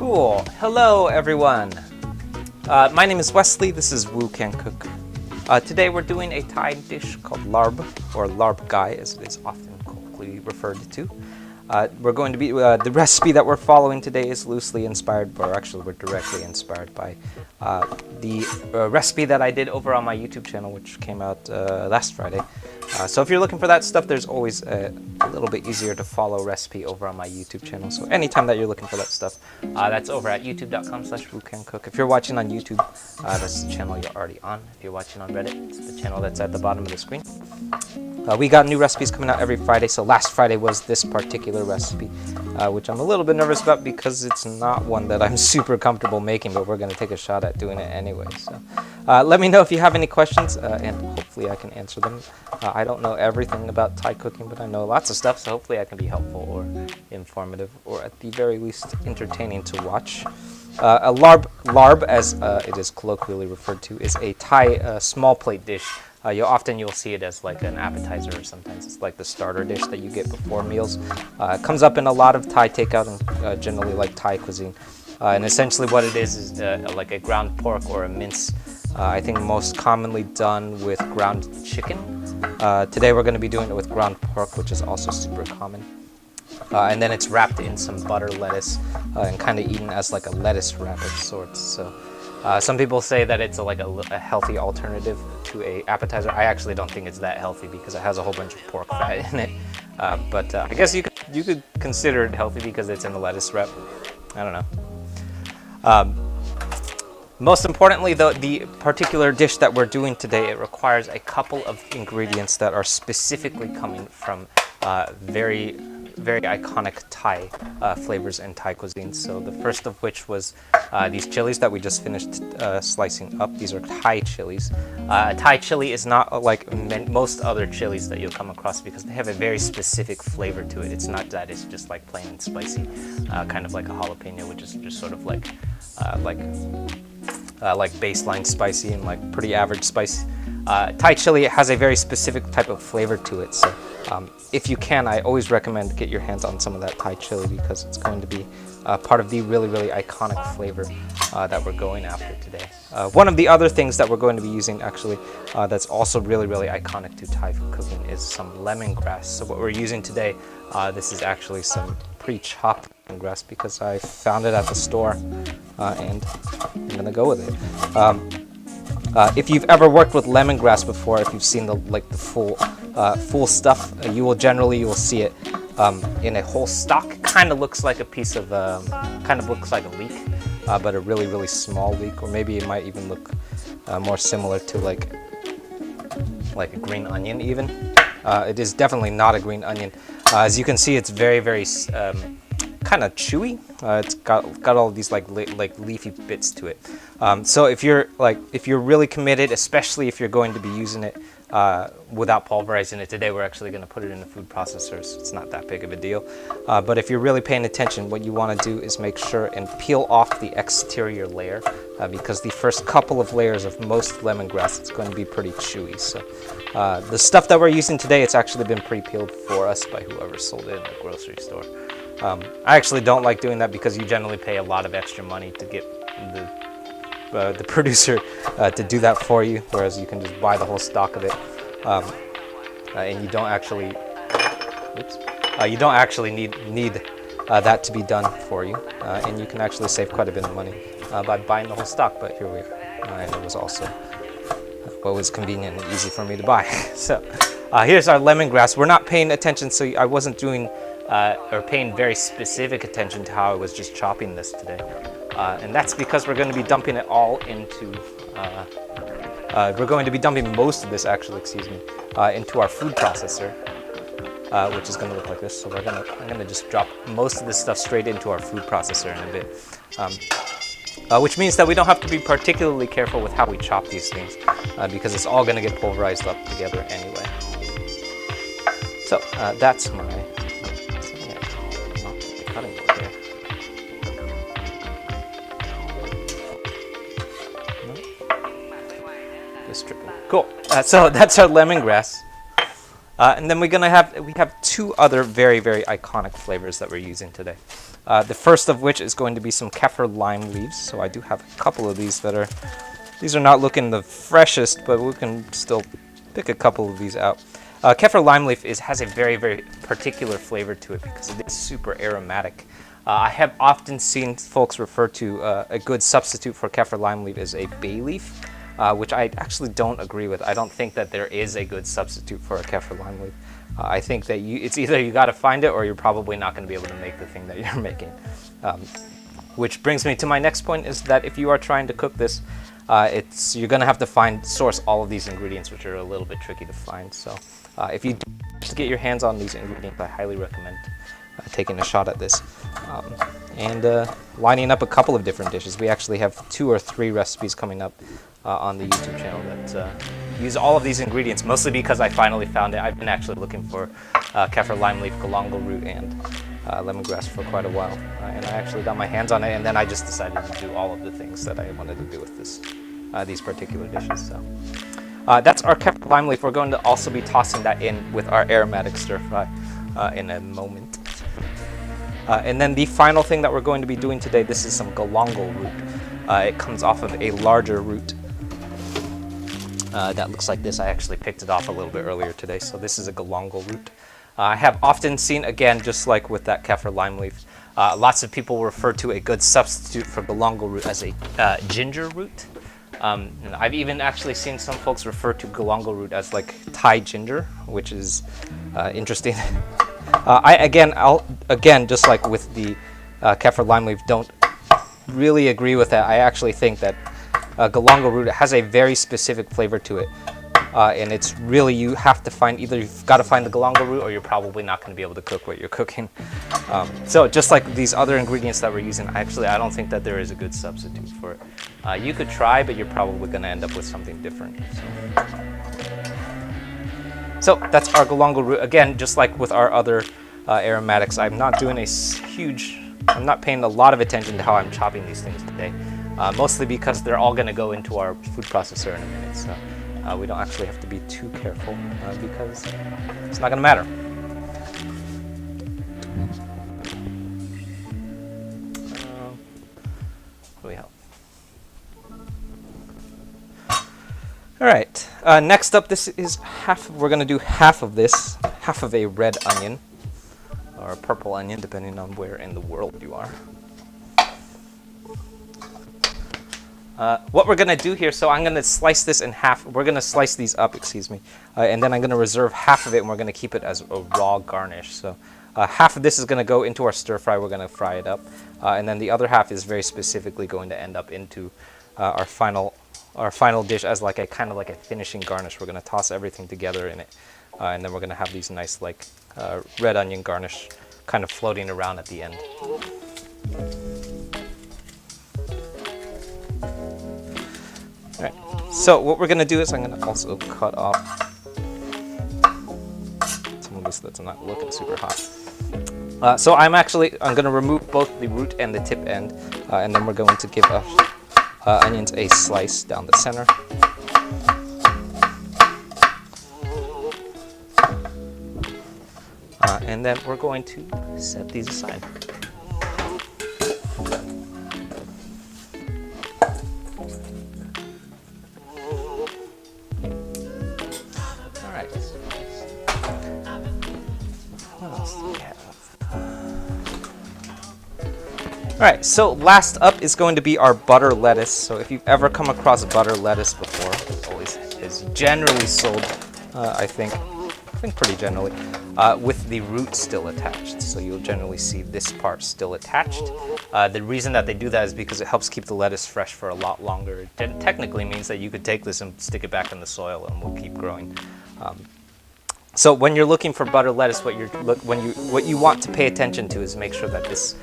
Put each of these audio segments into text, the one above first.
Cool. Hello, everyone. My name is Wesley. This is Woo Can Cook. Today we're doing a Thai dish called larb, or larb gai, as it is often colloquially referred to. We're going to be the recipe that we're following today is loosely inspired, or actually we're directly inspired by the recipe that I did over on my YouTube channel, which came out last Friday. So if you're looking for that stuff, there's always a little bit easier to follow recipe over on my YouTube channel. So anytime that you're looking for that stuff, that's over at youtube.com/woocancook. If you're watching on YouTube, that's the channel you're already on. If you're watching on Reddit, it's the channel that's at the bottom of the screen. We got new recipes coming out every Friday, so last Friday was this particular recipe, which I'm a little bit nervous about because it's not one that I'm super comfortable making, but we're going to take a shot at doing it anyway. So let me know if you have any questions, and hopefully I can answer them. I don't know everything about Thai cooking, but I know lots of stuff, so hopefully I can be helpful or informative, or at the very least entertaining to watch. A larb, as it is colloquially referred to, is a Thai small plate dish. You'll see it as like an appetizer, or sometimes it's like the starter dish that you get before meals. It comes up in a lot of Thai takeout and generally like Thai cuisine. And essentially what it is like a ground pork or a mince. I think most commonly done with ground chicken. Today we're going to be doing it with ground pork, which is also super common. And then it's wrapped in some butter, lettuce, and kind of eaten as like a lettuce wrap of sorts. So. Some people say that it's a healthy alternative to a appetizer. I actually don't think it's that healthy because it has a whole bunch of pork fat in it. But I guess you could consider it healthy because it's in the lettuce wrap. I don't know. Most importantly, though, the particular dish that we're doing today, it requires a couple of ingredients that are specifically coming from very iconic Thai flavors in Thai cuisine. So the first of which was these chilies that we just finished slicing up. These are Thai chilies. Thai chili is not like most other chilies that you'll come across because they have a very specific flavor to it. It's not that it's just like plain and spicy, kind of like a jalapeno, which is just sort of like baseline spicy and like pretty average spice. Thai chili has a very specific type of flavor to it. So if you can, I always recommend get your hands on some of that Thai chili because it's going to be part of the really iconic flavor that we're going after today. One of the other things that we're going to be using actually that's also really iconic to Thai cooking is some lemongrass. So what we're using today, this is actually some pre-chopped lemongrass because I found it at the store and I'm gonna go with it. If you've ever worked with lemongrass before, if you've seen the full stuff, you will see it in a whole stalk. Kind of looks like a piece of, kind of looks like a leek, but a really small leek, or maybe it might even look more similar to like a green onion even. It is definitely not a green onion. As you can see, it's very kind of chewy. It's got all these like leafy bits to it. So if you're really committed, especially if you're going to be using it without pulverizing it, today we're actually going to put it in a food processor, so it's not that big of a deal. But if you're really paying attention, what you want to do is make sure and peel off the exterior layer because the first couple of layers of most lemongrass, it's going to be pretty chewy. So the stuff that we're using today, it's actually been pre-peeled for us by whoever sold it in the grocery store. I actually don't like doing that because you generally pay a lot of extra money to get the producer to do that for you, whereas you can just buy the whole stock of it, and you don't actually need that to be done for you, and you can actually save quite a bit of money by buying the whole stock. But here we are, and it was also what was convenient and easy for me to buy. So here's our lemongrass. We're not paying attention, so I wasn't doing or paying very specific attention to how I was just chopping this today. And that's because we're going to be dumping it all into, we're going to be dumping most of this actually, into our food processor, which is going to look like this. So I'm going to just drop most of this stuff straight into our food processor in a bit. Which means that we don't have to be particularly careful with how we chop these things because it's all going to get pulverized up together anyway. So that's my cutting board here. Just tripping. Cool. So that's our lemongrass. And then we have two other very iconic flavors that we're using today. The first of which is going to be some kefir lime leaves. So I do have a couple of these that are, these are not looking the freshest, but we can still pick a couple of these out. Kefir lime leaf has a very, very particular flavor to it because it is super aromatic. I have often seen folks refer to a good substitute for kefir lime leaf as a bay leaf, which I actually don't agree with. I don't think that there is a good substitute for a kefir lime leaf. I think that it's either you got to find it or you're probably not going to be able to make the thing that you're making. Which brings me to my next point, is that if you are trying to cook this, you're going to have to source all of these ingredients, which are a little bit tricky to find. So if you do get your hands on these ingredients, I highly recommend taking a shot at this and lining up a couple of different dishes. We actually have 2 or 3 recipes coming up on the YouTube channel that use all of these ingredients, mostly because I finally found it. I've been actually looking for kefir lime leaf, galangal root, and lemongrass for quite a while, and I actually got my hands on it, and then I just decided to do all of the things that I wanted to do with these particular dishes. So that's our kefir lime leaf. We're going to also be tossing that in with our aromatic stir fry in a moment. And then the final thing that we're going to be doing today, this is some galangal root. It comes off of a larger root that looks like this. I actually picked it off a little bit earlier today, so this is a galangal root. I have often seen, again, just like with that kefir lime leaf, lots of people refer to a good substitute for galangal root as a ginger root. And I've even actually seen some folks refer to galangal root as like Thai ginger, which is interesting. Again, just like with the kefir lime leaf, don't really agree with that. I actually think that galangal root has a very specific flavor to it. And it's really, you have to find, either you've got to find the galangal root or you're probably not going to be able to cook what you're cooking. So just like these other ingredients that we're using, I don't think that there is a good substitute for it. You could try, but you're probably going to end up with something different. So that's our galangal root. Again, just like with our other aromatics, I'm not paying a lot of attention to how I'm chopping these things today. Mostly because they're all going to go into our food processor in a minute. So we don't actually have to be too careful because it's not going to matter. What do we have? All right. Next up, this is we're going to do half of this, half of a red onion or a purple onion, depending on where in the world you are. What we're going to do here, so I'm going to slice this in half. We're going to slice these up, and then I'm going to reserve half of it, and we're going to keep it as a raw garnish. So half of this is going to go into our stir fry. We're going to fry it up, and then the other half is very specifically going to end up into our final dish as like a kind of like a finishing garnish. We're going to toss everything together in it, and then we're going to have these nice like red onion garnish kind of floating around at the end. Alright, so what we're going to do is I'm going to also cut off some of this that's not looking super hot. So I'm going to remove both the root and the tip end, and then we're going to give onions a slice down the center. And then we're going to set these aside. Alright, so last up is going to be our butter lettuce. So if you've ever come across butter lettuce before, it always is generally sold, I think pretty generally, with the root still attached. So you'll generally see this part still attached. The reason that they do that is because it helps keep the lettuce fresh for a lot longer. It technically means that you could take this and stick it back in the soil and will keep growing. So when you're looking for butter lettuce, what you want to pay attention to is make sure that this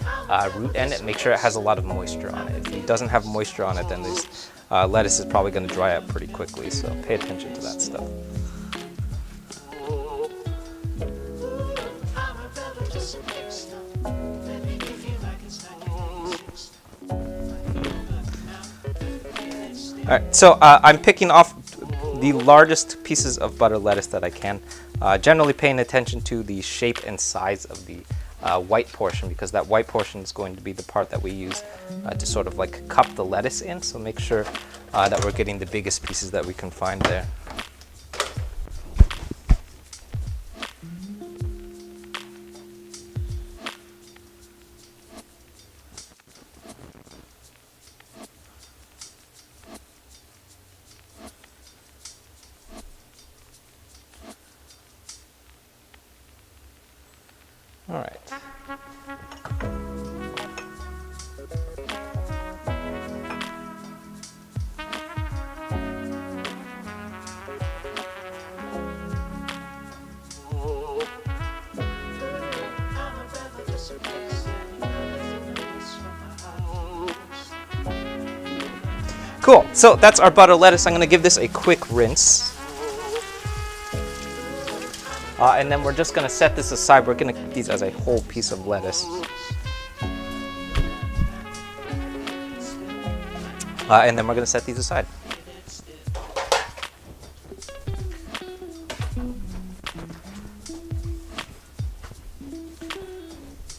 root end, make sure it has a lot of moisture on it. If it doesn't have moisture on it, then this lettuce is probably going to dry up pretty quickly. So pay attention to that stuff. All right, so I'm picking off the largest pieces of butter lettuce that I can, generally paying attention to the shape and size of the white portion, because that white portion is going to be the part that we use to sort of like cup the lettuce in. So make sure that we're getting the biggest pieces that we can find there. All right. Cool, so that's our butter lettuce. I'm gonna give this a quick rinse. And then we're just gonna set this aside. We're gonna keep these as a whole piece of lettuce. And then we're gonna set these aside.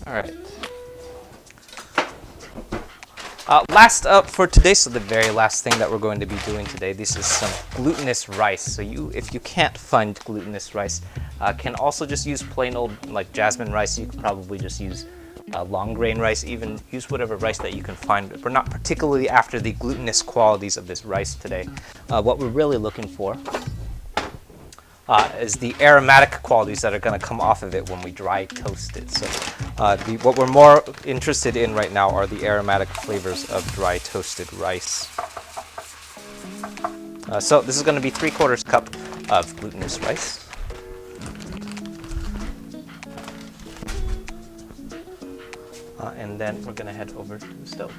All right. Last up for today, so the very last thing that we're going to be doing today, this is some glutinous rice. So if you can't find glutinous rice, can also just use plain old like jasmine rice. You could probably just use long grain rice, even use whatever rice that you can find. We're not particularly after the glutinous qualities of this rice today. What we're really looking for is the aromatic qualities that are going to come off of it when we dry toast it. So what we're more interested in right now are the aromatic flavors of dry toasted rice. So this is going to be 3/4 cup of glutinous rice. And then we're going to head over to the stove.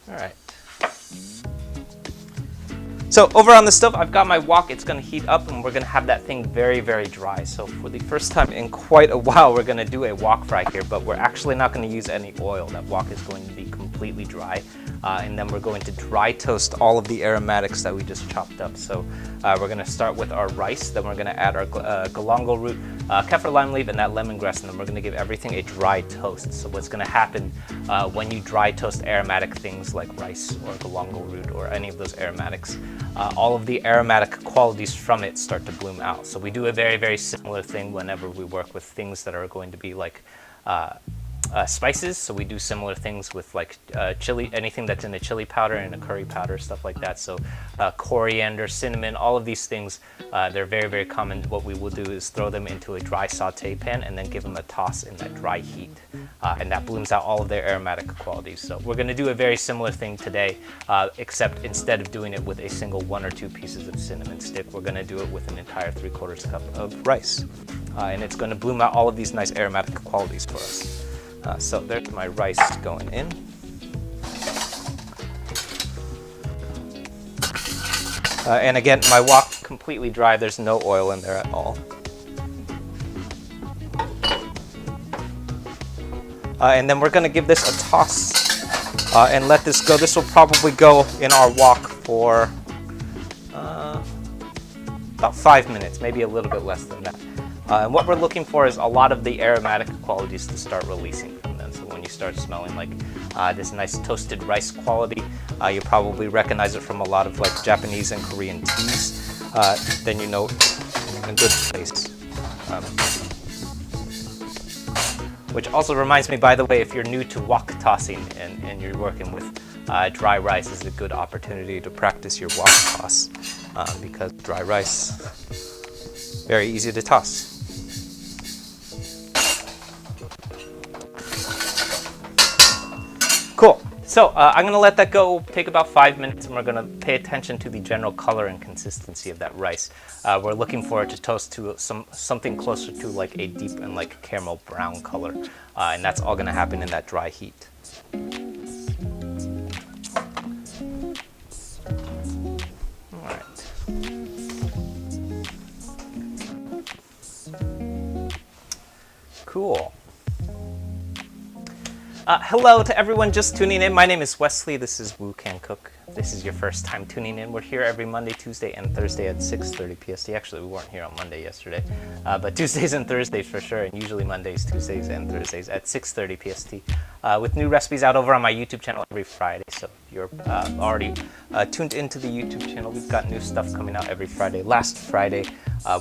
All right. So over on the stove, I've got my wok. It's going to heat up, and we're going to have that thing very, very dry. So for the first time in quite a while, we're going to do a wok fry here, but we're actually not going to use any oil. That wok is going to be completely dry. And then we're going to dry toast all of the aromatics that we just chopped up. So we're going to start with our rice, then we're going to add our galangal root, kefir lime leaf, and that lemongrass, and then we're going to give everything a dry toast. So what's going to happen when you dry toast aromatic things like rice or galangal root or any of those aromatics, all of the aromatic qualities from it start to bloom out. So we do a very, very similar thing whenever we work with things that are going to be like spices. So we do similar things with like chili, anything that's in a chili powder and a curry powder, stuff like that. So coriander, cinnamon, all of these things, they're very, very common. What we will do is throw them into a dry saute pan and then give them a toss in that dry heat. And that blooms out all of their aromatic qualities. So we're going to do a very similar thing today, except instead of doing it with a single 1 or 2 pieces of cinnamon stick, we're going to do it with an entire 3/4 cup of rice. And it's going to bloom out all of these nice aromatic qualities for us. So there's my rice going in. And again, my wok completely dry. There's no oil in there at all. And then we're going to give this a toss and let this go. This will probably go in our wok for about 5 minutes, maybe a little bit less than that. And what we're looking for is a lot of the aromatic qualities to start releasing from them. So when you start smelling like this nice toasted rice quality, you probably recognize it from a lot of like Japanese and Korean teas. Then you know you're in a good place. Which also reminds me, by the way, if you're new to wok tossing and you're working with dry rice, is a good opportunity to practice your wok toss because dry rice, very easy to toss. Cool. So I'm going to let that go, take about 5 minutes, and we're going to pay attention to the general color and consistency of that rice. We're looking for it to toast to something closer to like a deep and like caramel brown color, and that's all going to happen in that dry heat. All right. Cool. Hello to everyone just tuning in. My name is Wesley. This is Woo Can Cook. If this is your first time tuning in, we're here every Monday, Tuesday, and Thursday at 6:30 PST. Actually, we weren't here on Monday yesterday, but Tuesdays and Thursdays for sure, and usually Mondays, Tuesdays, and Thursdays at 6:30 PST, with new recipes out over on my YouTube channel every Friday. So if you're already tuned into the YouTube channel, we've got new stuff coming out every Friday. Last Friday,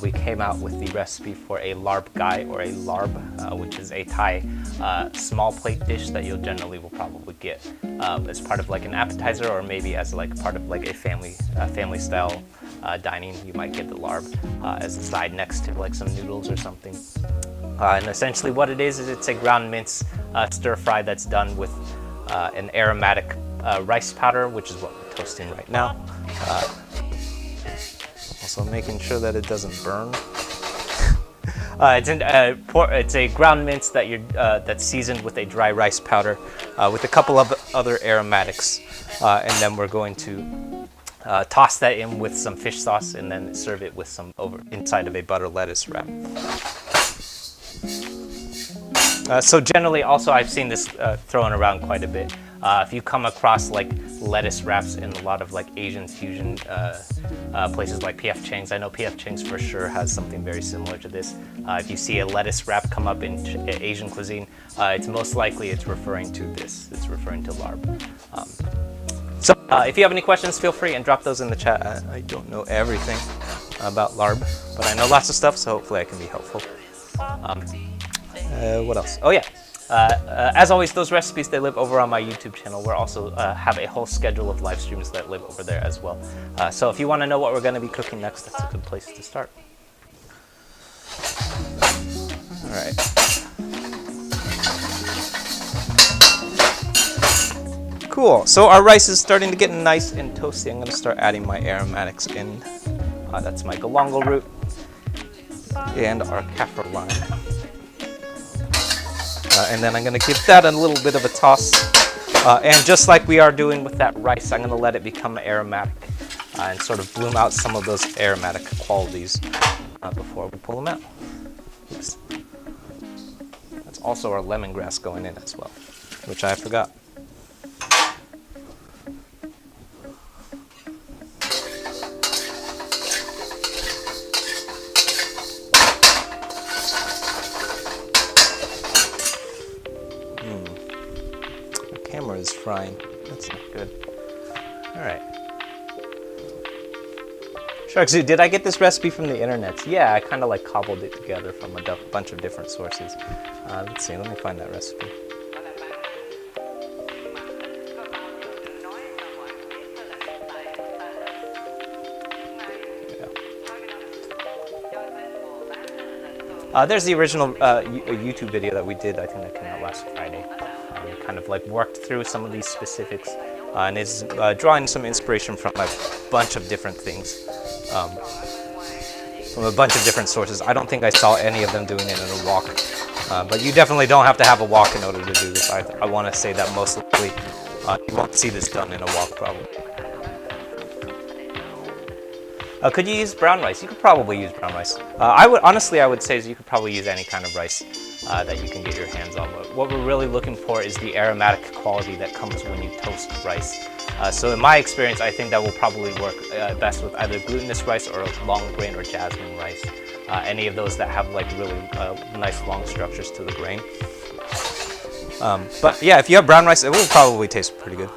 we came out with the recipe for a larb gai, or a larb, which is a Thai small plate dish that you'll generally will probably get as part of like an appetizer, or maybe as like part of like a family style dining. You might get the larb as a side next to like some noodles or something. And essentially what it is it's a ground mince stir fry that's done with an aromatic rice powder, which is what we're toasting right now. Also making sure that it doesn't burn. It's a ground mince that that's seasoned with a dry rice powder with a couple of other aromatics, and then we're going to toss that in with some fish sauce and then serve it with some inside of a butter lettuce wrap. So generally, also I've seen this thrown around quite a bit. If you come across like lettuce wraps in a lot of like Asian fusion places like P.F. Chang's, I know P.F. Chang's for sure has something very similar to this. If you see a lettuce wrap come up in Asian cuisine, it's most likely it's referring to this. It's referring to larb. So if you have any questions, feel free and drop those in the chat. I don't know everything about larb, but I know lots of stuff, so hopefully I can be helpful. What else? Oh yeah. As always, those recipes, they live over on my YouTube channel. We also have a whole schedule of live streams that live over there as well. So if you want to know what we're going to be cooking next, that's a good place to start. All right. Cool. So our rice is starting to get nice and toasty. I'm going to start adding my aromatics in. That's my Galangal Root and our kefir lime. And then I'm going to give that a little bit of a toss. And just like we are doing with that rice, I'm going to let it become aromatic and sort of bloom out some of those aromatic qualities before we pull them out. Oops. That's also our lemongrass going in as well, which I forgot. Camera is frying. That's not good. All right. Sharkzoo, did I get this recipe from the internet? Yeah, I kind of like cobbled it together from a bunch of different sources. Let's see, let me find that recipe. Yeah. There's the original YouTube video that we did. I think that came out last Friday. We kind of like worked through some of these specifics, and it's drawing some inspiration from a bunch of different things, from a bunch of different sources. I don't think I saw any of them doing it in a wok, but you definitely don't have to have a wok in order to do this. I want to say that most likely you won't see this done in a wok probably. Could you use brown rice? You could probably use brown rice. I would say you could probably use any kind of rice that you can get your hands on. But what we're really looking for is the aromatic quality that comes when you toast rice. So in my experience, I think that will probably work best with either glutinous rice or long grain or jasmine rice. Any of those that have like really nice long structures to the grain. But yeah, if you have brown rice, it will probably taste pretty good.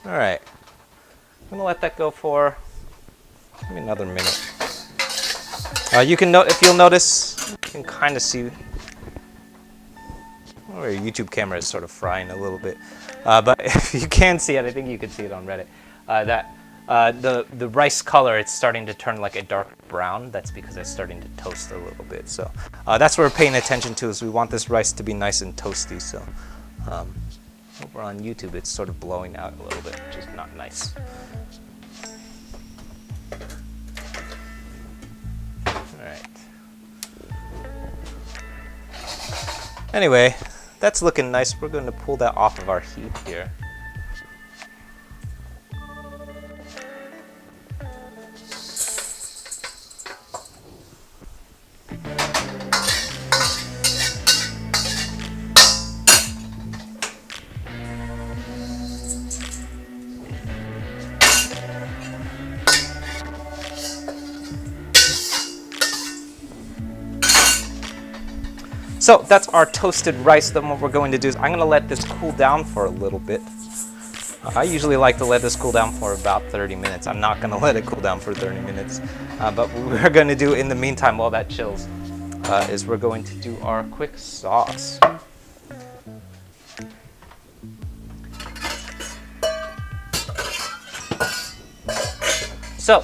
All right, I'm gonna let that go for maybe another minute. You can if you'll notice, you can kind of see. Or your YouTube camera is sort of frying a little bit, but if you can see it, I think you can see it on Reddit. The rice color, it's starting to turn like a dark brown. That's because it's starting to toast a little bit. So that's what we're paying attention to. Is we want this rice to be nice and toasty. So. Over on YouTube, it's sort of blowing out a little bit, which is not nice. All right. Anyway, that's looking nice. We're going to pull that off of our heat here. So that's our toasted rice. Then what we're going to do is I'm going to let this cool down for a little bit. I usually like to let this cool down for about 30 minutes. I'm not going to let it cool down for 30 minutes. But what we're going to do in the meantime while that chills is we're going to do our quick sauce. So,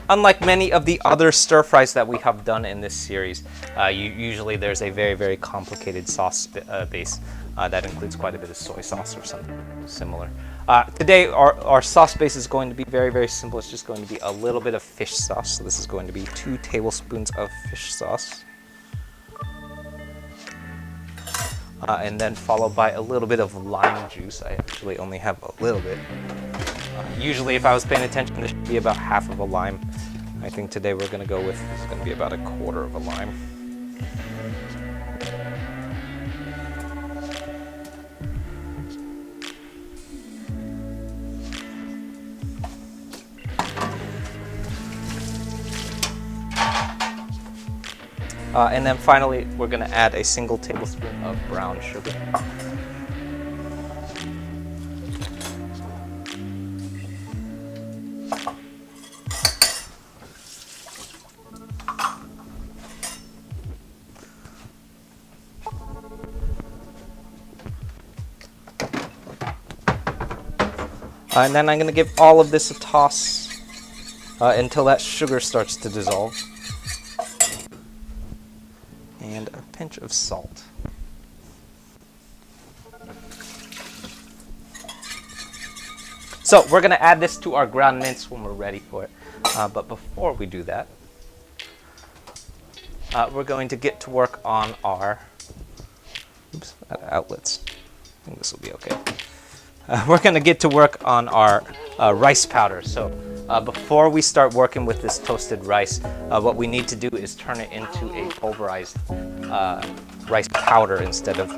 unlike many of the other stir fries that we have done in this series, usually there's a very, very complicated sauce base that includes quite a bit of soy sauce or something similar. Today, our sauce base is going to be very, very simple. It's just going to be a little bit of fish sauce. So this is going to be 2 tablespoons of fish sauce. And then followed by a little bit of lime juice. I actually only have a little bit. Usually if I was paying attention, this should be about half of a lime. I think today we're going to go with, it's going to be about 1/4 of a lime. And then finally, we're going to add a single tablespoon of brown sugar. And then I'm going to give all of this a toss until that sugar starts to dissolve. And a pinch of salt. So we're going to add this to our ground mince when we're ready for it. But before we do that, we're going to get to work on our outlets. I think this will be okay. We're going to get to work on our rice powder. So before we start working with this toasted rice, what we need to do is turn it into a pulverized rice powder instead of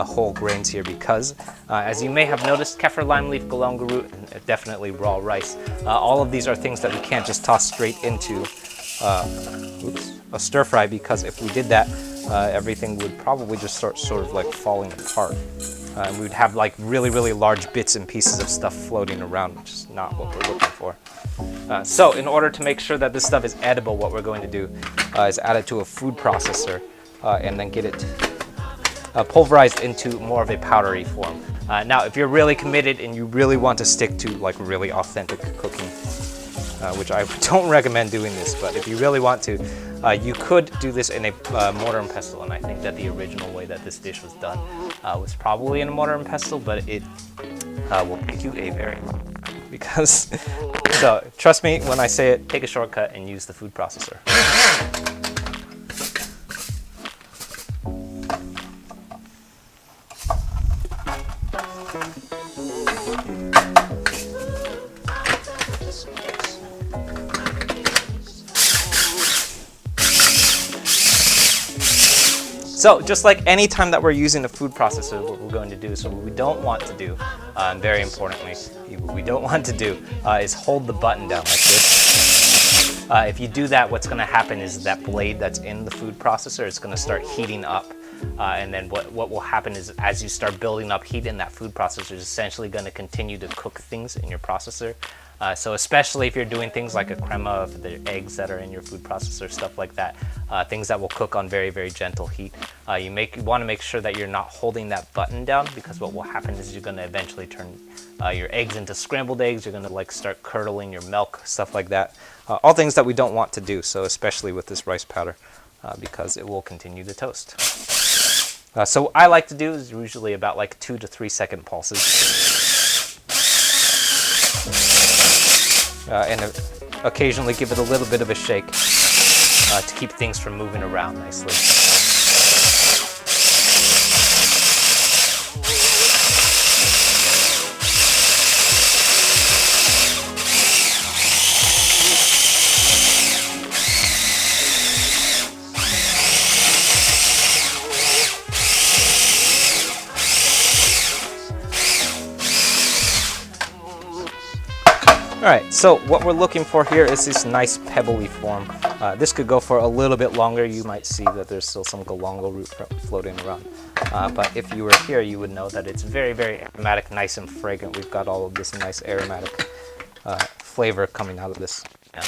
whole grains here, because as you may have noticed, kefir, lime leaf, galangal root, and definitely raw rice, all of these are things that we can't just toss straight into a stir fry, because if we did that, everything would probably just start sort of like falling apart. And we'd have like really, really large bits and pieces of stuff floating around, which is not what we're looking for. So in order to make sure that this stuff is edible, what we're going to do is add it to a food processor and then get it pulverized into more of a powdery form. Now, if you're really committed and you really want to stick to like really authentic cooking, which I don't recommend doing this, but if you really want to, you could do this in a mortar and pestle, and I think that the original way that this dish was done was probably in a mortar and pestle, but it will take you a very long time, because, so trust me when I say it, take a shortcut and use the food processor. So just like any time that we're using a food processor, what we're going to do, so what we don't want to do, and very importantly, what we don't want to do is hold the button down like this. If you do that, what's going to happen is that blade that's in the food processor is going to start heating up. And then what will happen is, as you start building up heat in that food processor, is essentially going to continue to cook things in your processor. So especially if you're doing things like a crema of the eggs that are in your food processor, stuff like that, things that will cook on very, very gentle heat. You want to make sure that you're not holding that button down, because what will happen is you're going to eventually turn your eggs into scrambled eggs. You're going to like start curdling your milk, stuff like that. All things that we don't want to do. So especially with this rice powder, because it will continue to toast. So what I like to do is usually about like 2 to 3 second pulses. And occasionally give it a little bit of a shake to keep things from moving around nicely. All right, so what we're looking for here is this nice pebbly form. This could go for a little bit longer. You might see that there's still some galangal root floating around. But if you were here, you would know that it's very, very aromatic, nice and fragrant. We've got all of this nice aromatic flavor coming out of this. Yeah.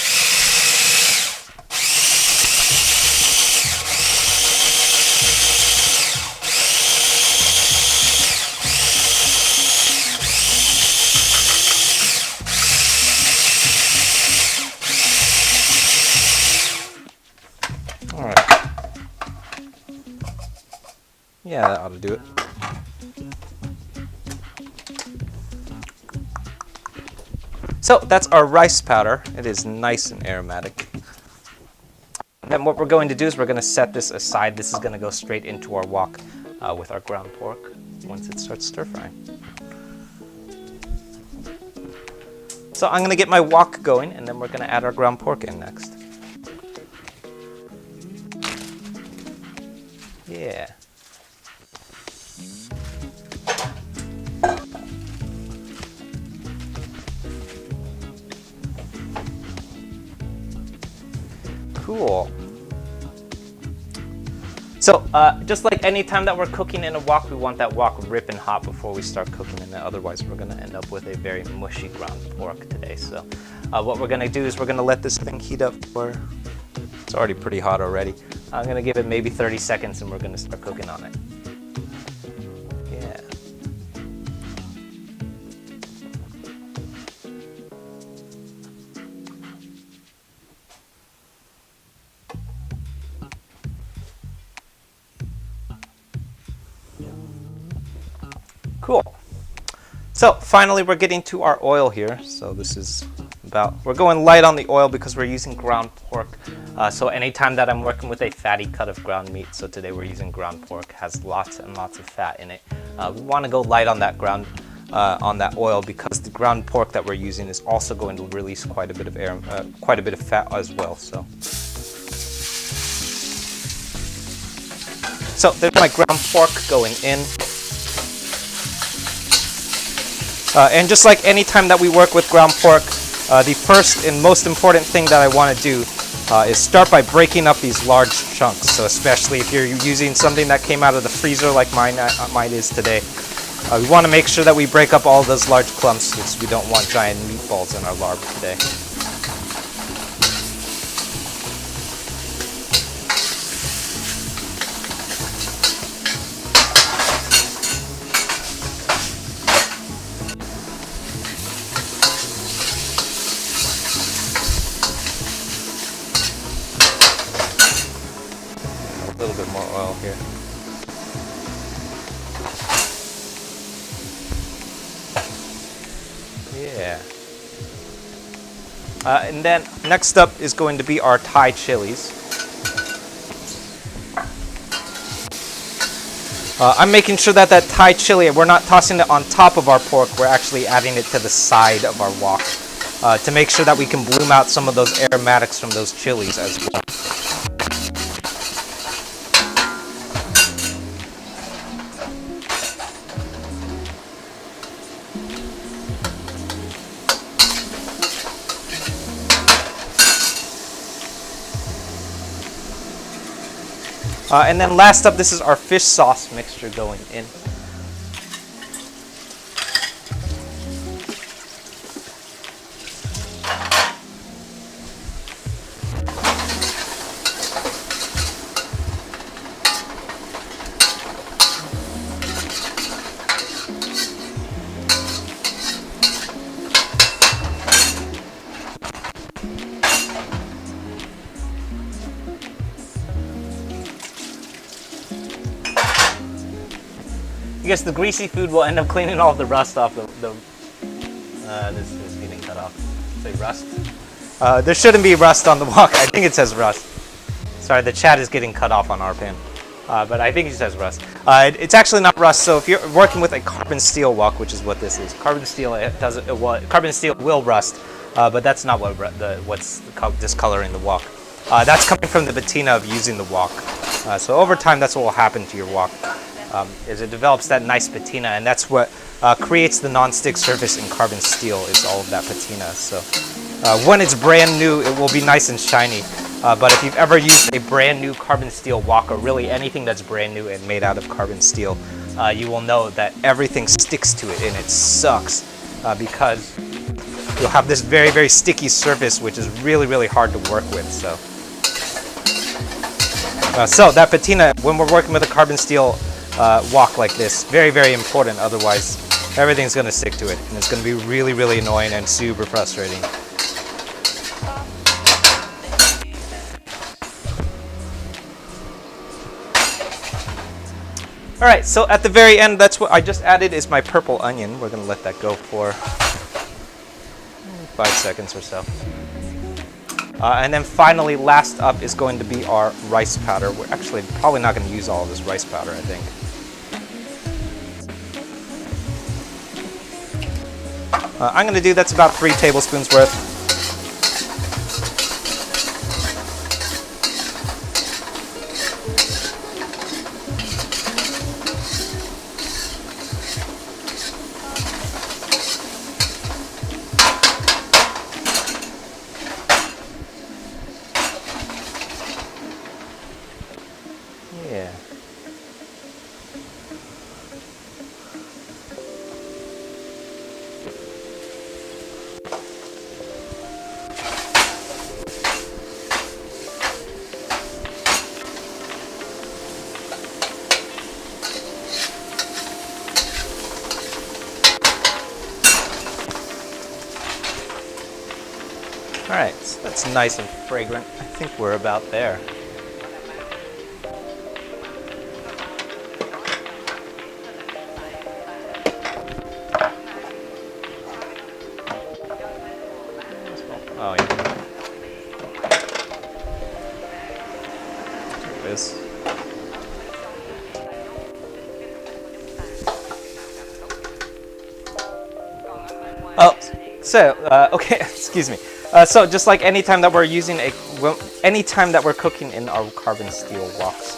Yeah, that ought to do it. So that's our rice powder. It is nice and aromatic. Then what we're going to do is we're going to set this aside. This is going to go straight into our wok with our ground pork once it starts stir frying. So I'm going to get my wok going, and then we're going to add our ground pork in next. Yeah. Cool. So just like any time that we're cooking in a wok, we want that wok ripping hot before we start cooking in it. Otherwise, we're going to end up with a very mushy ground pork today. So what we're going to do is we're going to let this thing heat up for, it's already pretty hot already. I'm going to give it maybe 30 seconds and we're going to start cooking on it. Yeah. Cool. So finally we're getting to our oil here. So this is we're going light on the oil because we're using ground pork. So anytime that I'm working with a fatty cut of ground meat, so today we're using ground pork, has lots and lots of fat in it. We want to go light on that oil because the ground pork that we're using is also going to release quite a bit of air, quite a bit of fat as well. So there's my ground pork going in. And just like any time that we work with ground pork, the first and most important thing that I want to do is start by breaking up these large chunks. So especially if you're using something that came out of the freezer like mine is today, we want to make sure that we break up all those large clumps because we don't want giant meatballs in our larb today. A little bit more oil here. Yeah. And then next up is going to be our Thai chilies. I'm making sure that Thai chili, we're not tossing it on top of our pork, we're actually adding it to the side of our wok to make sure that we can bloom out some of those aromatics from those chilies as well. And then last up, this is our fish sauce mixture going in. I guess the greasy food will end up cleaning all the rust off this is getting cut off. Say rust? There shouldn't be rust on the wok. I think it says rust. Sorry, the chat is getting cut off on our pan. But I think it says rust. It's actually not rust. So if you're working with a carbon steel wok, which is what this is, carbon steel carbon steel will rust, but that's not what's discoloring the wok. That's coming from the patina of using the wok. So over time, that's what will happen to your wok. Is it develops that nice patina, and that's what creates the non-stick surface in carbon steel, is all of that patina. So when it's brand new, it will be nice and shiny, But if you've ever used a brand new carbon steel wok, or really anything that's brand new and made out of carbon steel, you will know that everything sticks to it, and it sucks because you'll have this very, very sticky surface, which is really, really hard to work with. So that patina, when we're working with a carbon steel wok like this, very, very important. Otherwise, everything's going to stick to it, and it's going to be really, really annoying and super frustrating. All right, so at the very end, that's what I just added is my purple onion. We're going to let that go for 5 seconds or so. And then finally, last up is going to be our rice powder. We're actually probably not going to use all of this rice powder, I think. I'm going to do, that's about 3 tablespoons worth. Yeah. All right, so that's nice and fragrant. I think we're about there. Oh, yeah. There it is. Oh, so, okay, excuse me. So just like anytime that we're anytime that we're cooking in our carbon steel woks,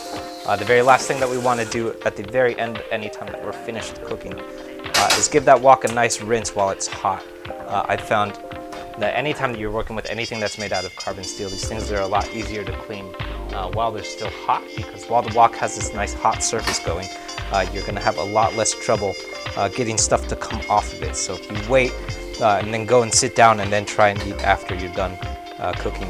the very last thing that we want to do at the very end, anytime that we're finished cooking, is give that wok a nice rinse while it's hot. I found that anytime that you're working with anything that's made out of carbon steel, these things are a lot easier to clean while they're still hot, because while the wok has this nice hot surface going, you're going to have a lot less trouble getting stuff to come off of it. So if you wait and then go and sit down and then try and eat after you're done cooking,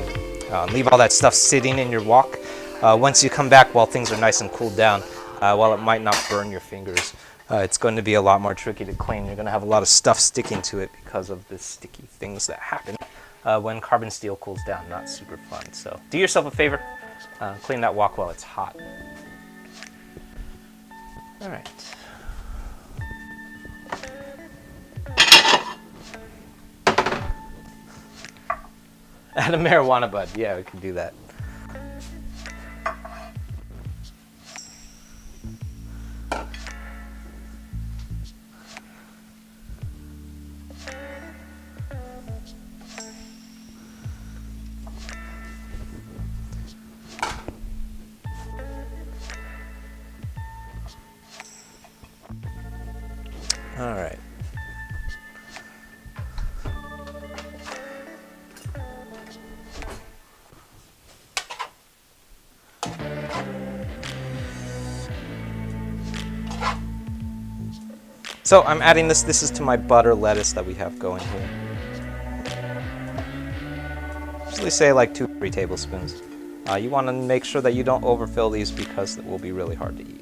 leave all that stuff sitting in your wok. Once you come back while things are nice and cooled down, while it might not burn your fingers, it's going to be a lot more tricky to clean. You're going to have a lot of stuff sticking to it because of the sticky things that happen when carbon steel cools down. Not super fun. So do yourself a favor, clean that wok while it's hot. All right. Add a marijuana bud. Yeah, we can do that. All right. So I'm adding this. This is to my butter lettuce that we have going here. Usually say like 2 or 3 tablespoons. You want to make sure that you don't overfill these because it will be really hard to eat.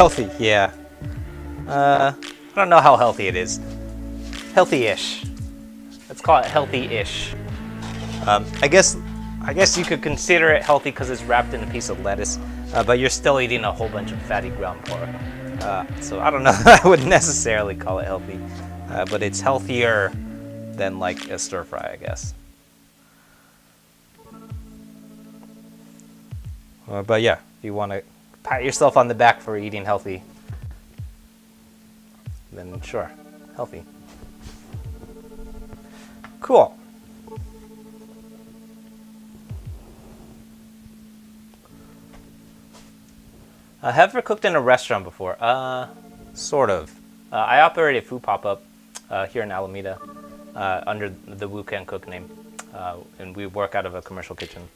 Healthy, yeah. I don't know how healthy it is. Healthy-ish. Let's call it healthy-ish. I guess you could consider it healthy because it's wrapped in a piece of lettuce, but you're still eating a whole bunch of fatty ground pork. So I don't know I would necessarily call it healthy, but it's healthier than like a stir fry, I guess. But yeah, if you want to pat yourself on the back for eating healthy, then sure, healthy. Cool. Have ever cooked in a restaurant before? Sort of. I operate a food pop-up here in Alameda under the Wok Fry Cook name, and we work out of a commercial kitchen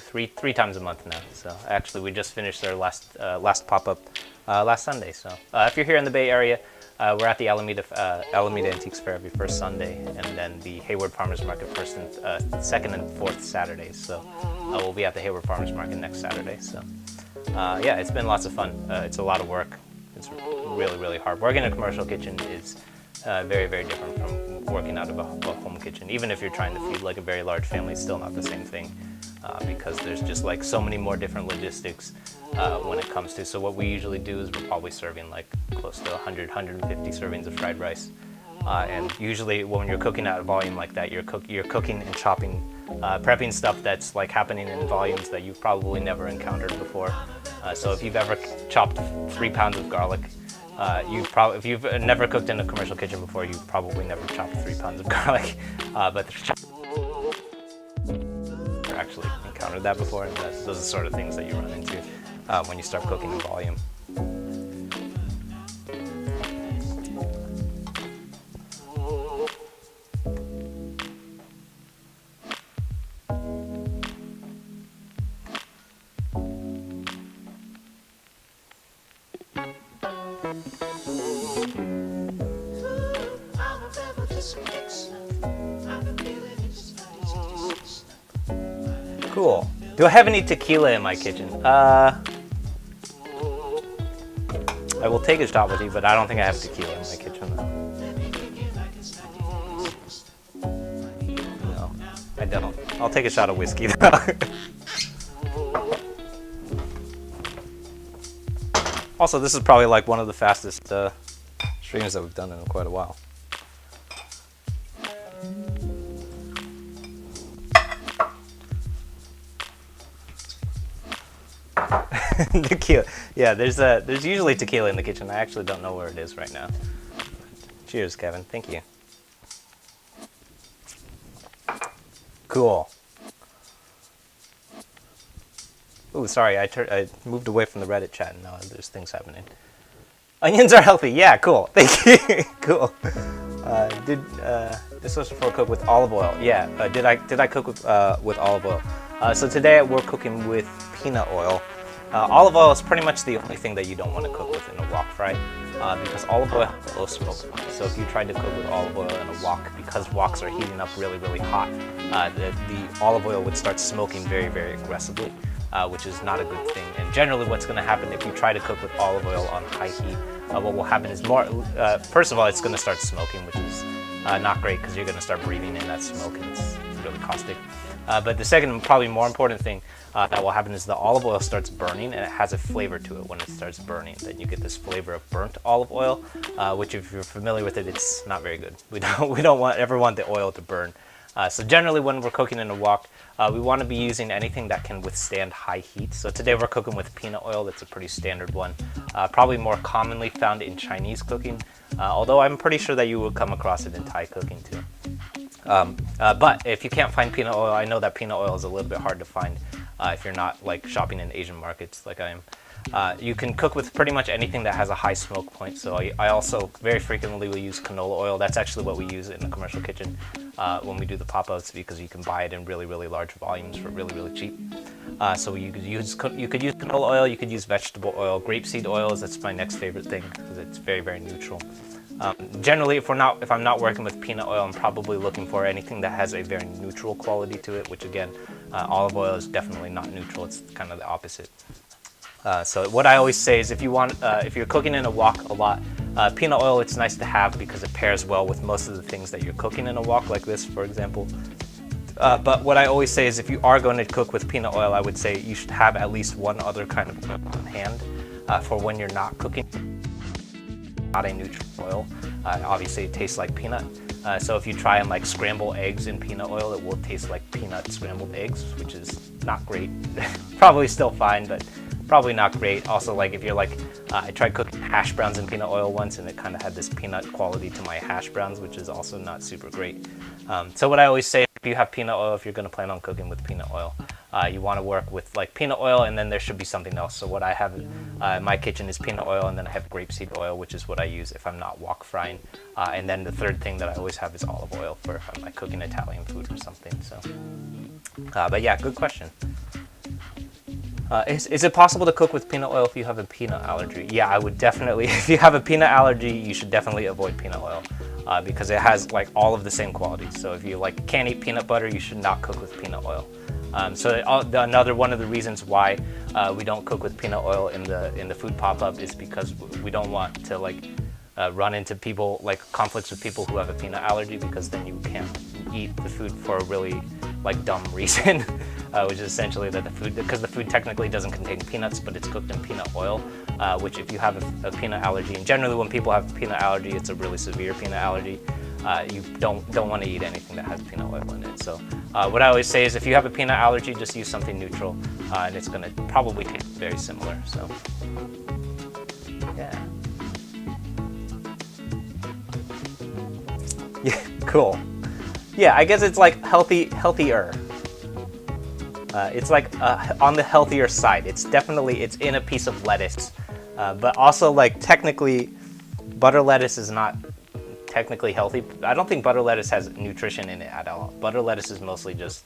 three times a month now. So actually, we just finished our last pop-up last Sunday. So if you're here in the Bay Area, we're at the Alameda Antiques Fair every first Sunday, and then the Hayward Farmers Market second and fourth Saturdays. So we'll be at the Hayward Farmers Market next Saturday. So yeah, it's been lots of fun. It's a lot of work. It's really, really hard. Working in a commercial kitchen is very, very different from working out of a home kitchen. Even if you're trying to feed like a very large family, it's still not the same thing because there's just like so many more different logistics when it comes to. So what we usually do is we're probably serving like close to 100, 150 servings of fried rice. And usually when you're cooking at a volume like that, you're cooking and chopping, prepping stuff that's like happening in volumes that you've probably never encountered before. So if you've ever chopped 3 pounds of garlic, if you've never cooked in a commercial kitchen before, you've probably never chopped 3 pounds of garlic. But actually encountered that before, and those are the sort of things that you run into when you start cooking in volume. Cool. Do I have any tequila in my kitchen? I will take a shot with you, but I don't think I have tequila in my kitchen. No, I don't. I'll take a shot of whiskey though. Also, this is probably like one of the fastest streams that we've done in quite a while. Tequila. Yeah, there's usually tequila in the kitchen. I actually don't know where it is right now. Cheers, Kevin. Thank you. Cool. Ooh, sorry, I moved away from the Reddit chat and now there's things happening. Onions are healthy. Yeah, cool. Thank you. Cool. This was for cook with olive oil. Yeah. Did I cook with olive oil? So today we're cooking with peanut oil. Olive oil is pretty much the only thing that you don't want to cook with in a wok fry because olive oil has a low smoke point. So if you tried to cook with olive oil in a wok, because woks are heating up really, really hot, the olive oil would start smoking very, very aggressively, which is not a good thing. And generally what's going to happen if you try to cook with olive oil on high heat, what will happen is first of all, it's going to start smoking, which is not great because you're going to start breathing in that smoke and it's really caustic. But the second, probably more important thing that will happen is the olive oil starts burning and it has a flavor to it when it starts burning. Then you get this flavor of burnt olive oil, which if you're familiar with it, it's not very good. We don't ever want the oil to burn. So generally when we're cooking in a wok, we want to be using anything that can withstand high heat. So today we're cooking with peanut oil. That's a pretty standard one, probably more commonly found in Chinese cooking, although I'm pretty sure that you will come across it in Thai cooking too. But if you can't find peanut oil, I know that peanut oil is a little bit hard to find if you're not like shopping in Asian markets like I am. You can cook with pretty much anything that has a high smoke point. So I also very frequently will use canola oil. That's actually what we use in the commercial kitchen when we do the pop-ups because you can buy it in really, really large volumes for really, really cheap. So you could use canola oil, you could use vegetable oil. Grapeseed oils, that's my next favorite thing because it's very, very neutral. Generally, if I'm not working with peanut oil, I'm probably looking for anything that has a very neutral quality to it, which again, olive oil is definitely not neutral. It's kind of the opposite. So what I always say is if you're cooking in a wok a lot, peanut oil, it's nice to have because it pairs well with most of the things that you're cooking in a wok, like this, for example. But what I always say is if you are going to cook with peanut oil, I would say you should have at least one other kind of oil on hand for when you're not cooking. Not a neutral oil. Obviously, it tastes like peanut. So if you try and like scramble eggs in peanut oil, it will taste like peanut scrambled eggs, which is not great. Probably still fine, but probably not great. Also, like if you're like, I tried cooking hash browns in peanut oil once, and it kind of had this peanut quality to my hash browns, which is also not super great. So what I always say, if you have peanut oil, if you're going to plan on cooking with peanut oil, you want to work with like peanut oil, and then there should be something else. So what I have in my kitchen is peanut oil, and then I have grapeseed oil, which is what I use if I'm not wok frying. And then the third thing that I always have is olive oil for if I'm like cooking Italian food or something. So, but yeah, good question. Is it possible to cook with peanut oil if you have a peanut allergy? Yeah, I would definitely. If you have a peanut allergy, you should definitely avoid peanut oil because it has like all of the same qualities. So if you like can't eat peanut butter, you should not cook with peanut oil. Another one of the reasons why we don't cook with peanut oil in the food pop-up is because we don't want to like run into people like conflicts with people who have a peanut allergy, because then you can't eat the food for a really like dumb reason. Which is essentially that because the food technically doesn't contain peanuts, but it's cooked in peanut oil, which if you have a peanut allergy, and generally when people have a peanut allergy, it's a really severe peanut allergy, you don't want to eat anything that has peanut oil in it. So what I always say is if you have a peanut allergy, just use something neutral, and it's going to probably taste very similar. So yeah. Yeah, cool. Yeah, I guess it's like healthier. It's like on the healthier side. It's in a piece of lettuce, but also like technically, butter lettuce is not technically healthy. I don't think butter lettuce has nutrition in it at all. Butter lettuce is mostly just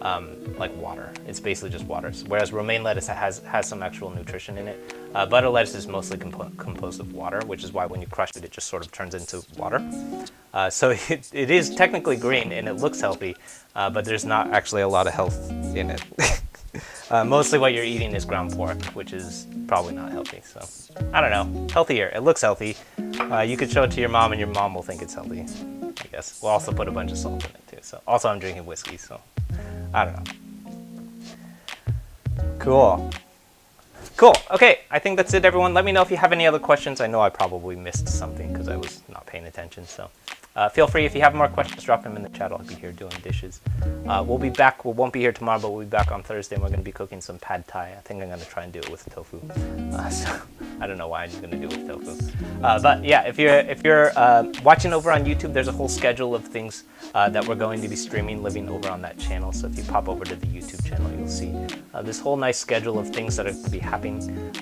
like water. It's basically just water. Whereas romaine lettuce has some actual nutrition in it. Butter lettuce is mostly composed of water, which is why when you crush it, it just sort of turns into water. So it is technically green and it looks healthy, but there's not actually a lot of health in it. Mostly what you're eating is ground pork, which is probably not healthy. So I don't know, healthier. It looks healthy. You could show it to your mom and your mom will think it's healthy, I guess. We'll also put a bunch of salt in it too. So also I'm drinking whiskey, so I don't know. Cool. Okay, I think that's it, everyone. Let me know if you have any other questions. I know I probably missed something because I was not paying attention. So feel free, if you have more questions, drop them in the chat. I'll be here doing dishes. We'll be back. We won't be here tomorrow, but we'll be back on Thursday, and we're going to be cooking some pad thai. I think I'm going to try and do it with tofu. So I don't know why I'm just going to do it with tofu. But yeah, if you're watching over on YouTube, there's a whole schedule of things that we're going to be streaming living over on that channel. So if you pop over to the YouTube channel, you'll see this whole nice schedule of things that are going to be happening,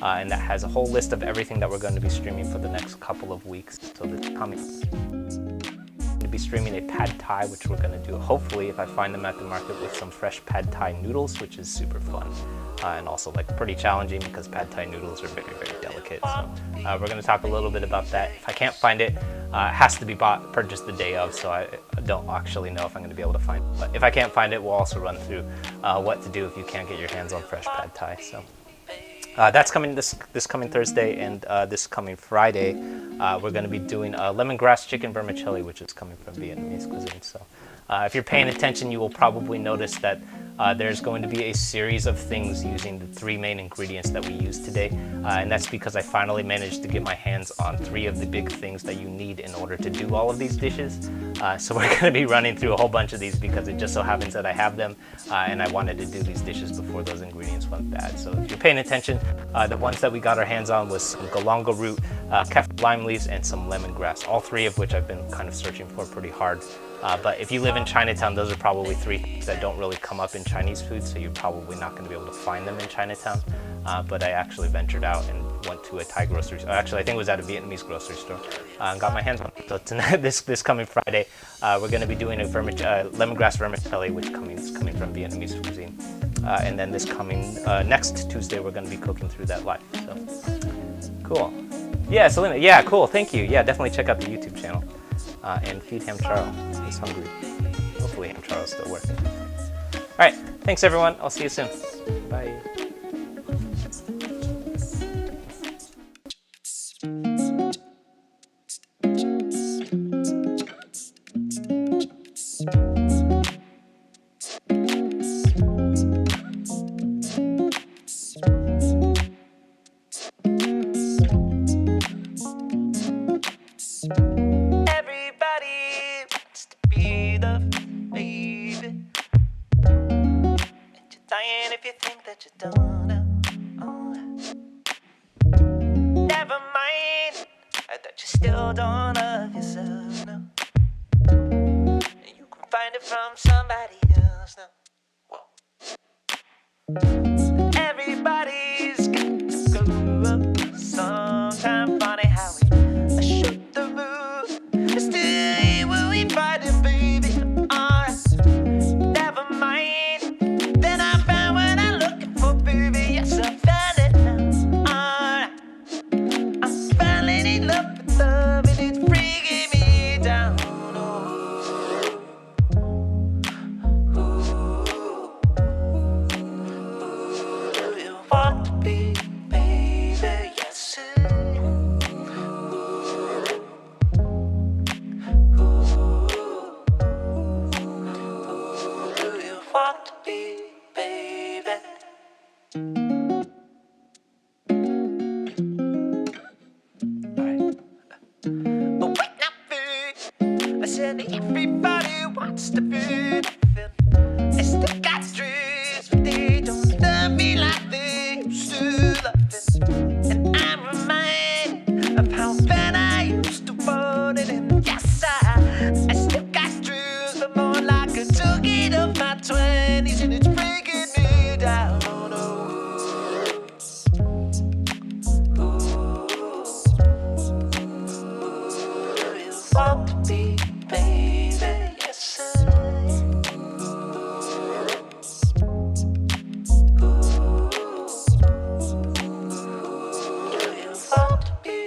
and that has a whole list of everything that we're going to be streaming for the next couple of weeks. So this coming to be streaming a pad thai, which we're going to do hopefully if I find them at the market, with some fresh pad thai noodles, which is super fun and also like pretty challenging because pad thai noodles are very, very delicate. So we're going to talk a little bit about that. If I can't find it, it has to be purchased the day of, so I don't actually know if I'm going to be able to find it. But if I can't find it, we'll also run through what to do if you can't get your hands on fresh pad thai. So that's coming this coming Thursday, and this coming Friday, we're going to be doing lemongrass chicken vermicelli, which is coming from Vietnamese cuisine. So if you're paying attention, you will probably notice that there's going to be a series of things using the 3 main ingredients that we use today, and that's because I finally managed to get my hands on 3 of the big things that you need in order to do all of these dishes. So we're going to be running through a whole bunch of these because it just so happens that I have them, and I wanted to do these dishes before those ingredients went bad. So if you're paying attention, the ones that we got our hands on was some Galangal Root, kefir lime leaves, and some lemongrass, all 3 of which I've been kind of searching for pretty hard. But if you live in Chinatown, those are probably 3 things that don't really come up in Chinese food, so you're probably not going to be able to find them in Chinatown. But I actually ventured out and went to a Thai grocery store. Actually, I think it was at a Vietnamese grocery store, and got my hands on it. So tonight, this coming Friday, we're going to be doing a lemongrass vermicelli, which is coming from Vietnamese cuisine. And then this coming next Tuesday, we're going to be cooking through that live. So cool. Yeah, Selena. Yeah, cool. Thank you. Yeah, definitely check out the YouTube channel. And feed Ham Charles. He's hungry. Hopefully Ham Charles still working. All right. Thanks, everyone. I'll see you soon. Bye. still don't love yourself, no. You can find it from somebody else, no. Whoa. Everybody's got to go up. Sometimes funny how we shoot the mood. Still, will we fight it, baby? Alright, never mind. Then I found what I'm looking for, baby. Yes, I found it now. Alright, I'm falling in love with love, and it's bringing me down. Do you want to be, baby? Yes, do you want to be, baby? Oh, wait, not food. I said everybody wants to food. I still got dreams, but they don't love me like they used to love it. And I'm reminded of how bad I used to want it. And yes, I still got dreams, but more like I took it of my 20s, and it's breaking me down. Want to be, baby, yes, sir. Do you want to be?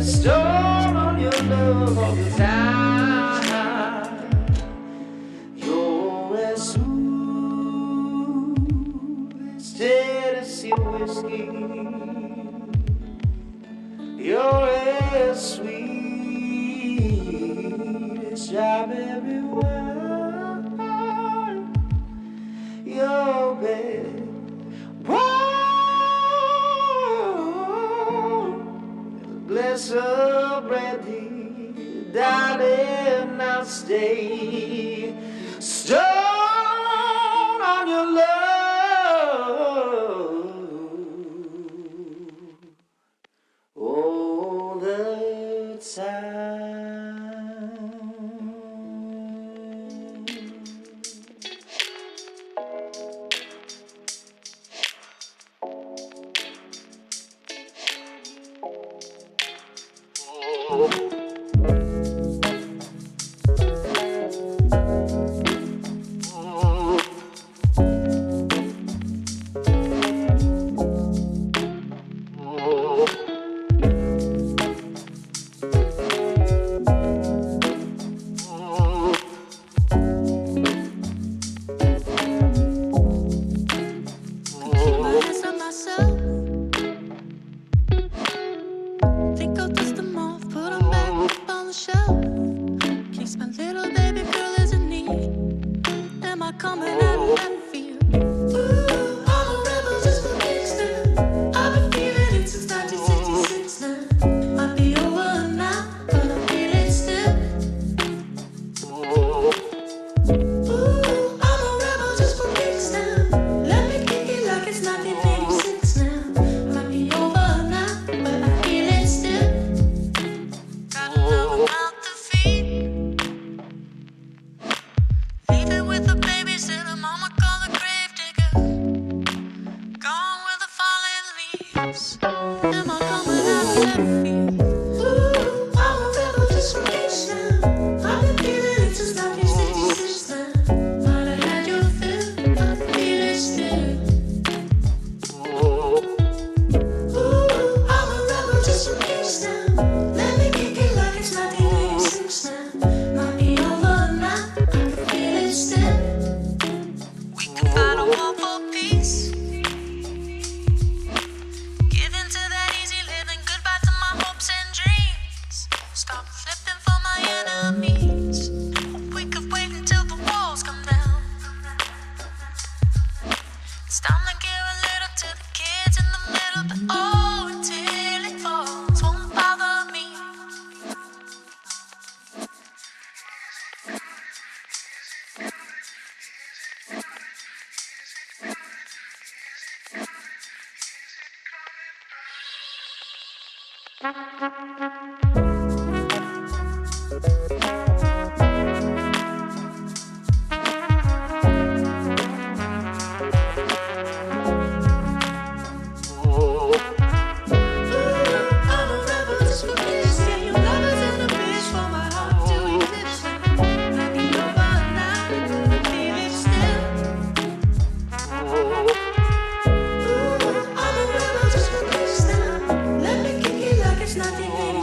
Storm You're as sweet as strawberry wine. Your bed warm, glass of brandy, darling, I'll stay stoned on your love all the time. Nothing